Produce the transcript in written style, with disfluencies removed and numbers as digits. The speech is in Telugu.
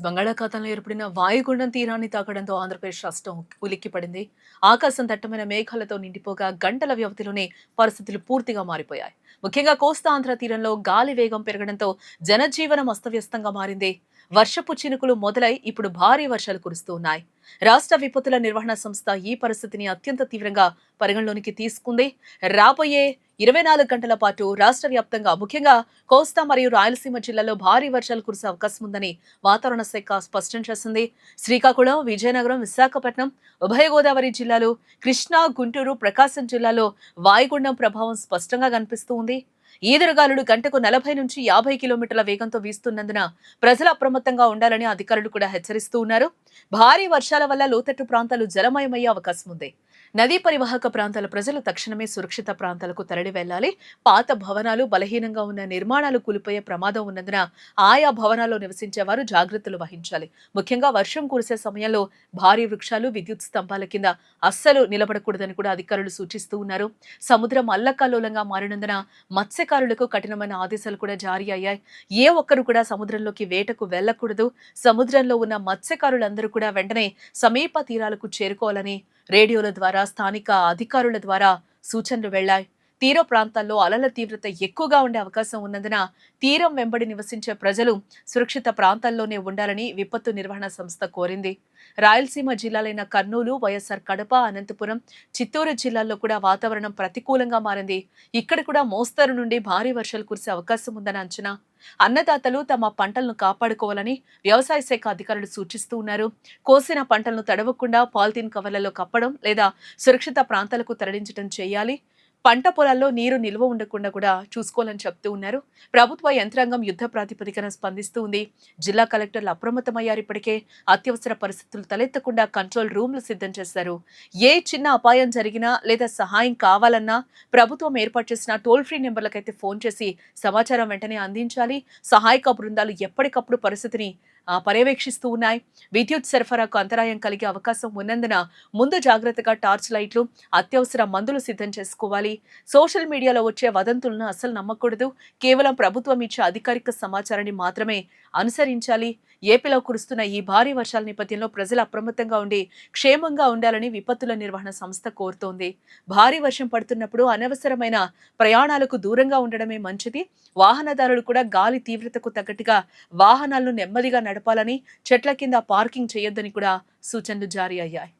బంగాళాఖాతంలో ఏర్పడిన వాయుగుండం తీరాన్ని తాకడంతో ఆంధ్రప్రదేశ్ రాష్ట్రం ఉలిక్కిపడింది. ఆకాశం దట్టమైన మేఘాలతో నిండిపోగా గంటల వ్యవధిలోనే పరిస్థితులు పూర్తిగా మారిపోయాయి. ముఖ్యంగా కోస్తా ఆంధ్ర తీరంలో గాలి వేగం పెరగడంతో జనజీవనం అస్తవ్యస్తంగా మారింది. వర్షపు చినుకులు మొదలై ఇప్పుడు భారీ వర్షాలు కురుస్తూ ఉన్నాయి. రాష్ట్ర విపత్తుల నిర్వహణ సంస్థ ఈ పరిస్థితిని అత్యంత తీవ్రంగా పరిగణలోనికి తీసుకుంది. రాబోయే 24 గంటల పాటు రాష్ట్ర వ్యాప్తంగా ముఖ్యంగా కోస్తా మరియు రాయలసీమ జిల్లాలో భారీ వర్షాలు కురిసే అవకాశం ఉందని వాతావరణ శాఖ స్పష్టం చేసింది. శ్రీకాకుళం, విజయనగరం, విశాఖపట్నం, ఉభయ గోదావరి జిల్లాలు, కృష్ణా, గుంటూరు, ప్రకాశం జిల్లాలో వాయుగుండం ప్రభావం స్పష్టంగా కనిపిస్తూ ఉంది. ఈదురుగాలులు గంటకు 40 నుంచి 50 కిలోమీటర్ల వేగంతో వీస్తున్నందున ప్రజలు అప్రమత్తంగా ఉండాలని అధికారులు కూడా హెచ్చరిస్తూ ఉన్నారు. భారీ వర్షాల వల్ల లోతట్టు ప్రాంతాలు జలమయమయ్యే అవకాశం ఉంది. నదీ పరివాహక ప్రాంతాల ప్రజలు తక్షణమే సురక్షిత ప్రాంతాలకు తరలి వెళ్లాలి. పాత భవనాలు, బలహీనంగా ఉన్న నిర్మాణాలు కూలిపోయే ప్రమాదం ఉన్నందున ఆయా భవనాల్లో నివసించే వారు జాగ్రత్తలు వహించాలి. ముఖ్యంగా వర్షం కురిసే సమయంలో భారీ వృక్షాలు, విద్యుత్ స్తంభాల కింద అస్సలు నిలబడకూడదని కూడా అధికారులు సూచిస్తూ ఉన్నారు. సముద్రం అల్లకల్లోలంగా మారినందున మత్స్యకారులకు కఠినమైన ఆదేశాలు కూడా జారీ అయ్యాయి. ఏ ఒక్కరు కూడా సముద్రంలోకి వేటకు వెళ్లకూడదు. సముద్రంలో ఉన్న మత్స్యకారులందరూ కూడా వెంటనే సమీప తీరాలకు చేరుకోవాలని రేడియోల ద్వారా, స్థానిక అధికారుల ద్వారా సూచనలు వెళ్లాయి. తీర ప్రాంతాల్లో అలల తీవ్రత ఎక్కువగా ఉండే అవకాశం ఉన్నందున తీరం వెంబడి నివసించే ప్రజలు సురక్షిత ప్రాంతాల్లోనే ఉండాలని విపత్తు నిర్వహణ సంస్థ కోరింది. రాయలసీమ జిల్లాలైన కర్నూలు, వైఎస్ఆర్ కడప, అనంతపురం, చిత్తూరు జిల్లాల్లో కూడా వాతావరణం ప్రతికూలంగా మారింది. ఇక్కడ కూడా మోస్తరు నుండి భారీ వర్షాలు కురిసే అవకాశం ఉందని అంచనా. అన్నదాతలు తమ పంటలను కాపాడుకోవాలని వ్యవసాయ శాఖ అధికారులు సూచిస్తూ ఉన్నారు. కోసిన పంటలను తడవకుండా పాలిథీన్ కవర్లలో కప్పడం లేదా సురక్షిత ప్రాంతాలకు తరలించడం చేయాలి. పంట పొలాల్లో నీరు నిల్వ ఉండకుండా కూడా చూసుకోవాలని చెప్తూ ఉన్నారు. ప్రభుత్వ యంత్రాంగం యుద్ధ ప్రాతిపదికన స్పందిస్తూ ఉంది. జిల్లా కలెక్టర్లు అప్రమత్తమయ్యారు. ఇప్పటికే అత్యవసర పరిస్థితులు తలెత్తకుండా కంట్రోల్ రూమ్లు సిద్ధం చేశారు. ఏ చిన్న అపాయం జరిగినా లేదా సహాయం కావాలన్నా ప్రభుత్వం ఏర్పాటు చేసిన టోల్ ఫ్రీ నెంబర్లకైతే ఫోన్ చేసి సమాచారం వెంటనే అందించాలి. సహాయక బృందాలు ఎప్పటికప్పుడు పరిస్థితిని పర్యవేక్షిస్తూ ఉన్నాయి. విద్యుత్ సరఫరాకు అంతరాయం కలిగే అవకాశం ఉన్నందున ముందు జాగ్రత్తగా టార్చ్ లైట్లు, అత్యవసర మందులు సిద్ధం చేసుకోవాలి. సోషల్ మీడియాలో వచ్చే వదంతులను అస్సలు నమ్మకూడదు. కేవలం ప్రభుత్వం ఇచ్చే అధికారిక సమాచారాన్ని మాత్రమే అనుసరించాలి. ఏపీలో కురుస్తున్న ఈ భారీ వర్షాల నేపథ్యంలో ప్రజలు అప్రమత్తంగా ఉండి క్షేమంగా ఉండాలని విపత్తుల నిర్వహణ సంస్థ కోరుతోంది. భారీ వర్షం పడుతున్నప్పుడు అనవసరమైన ప్రయాణాలకు దూరంగా ఉండడమే మంచిది. వాహనదారులు కూడా గాలి తీవ్రతకు తగ్గట్టుగా వాహనాలను నెమ్మదిగా నడపాలని, చెట్ల కింద పార్కింగ్ చేయొద్దని కూడా సూచనలు జారీ అయ్యాయి.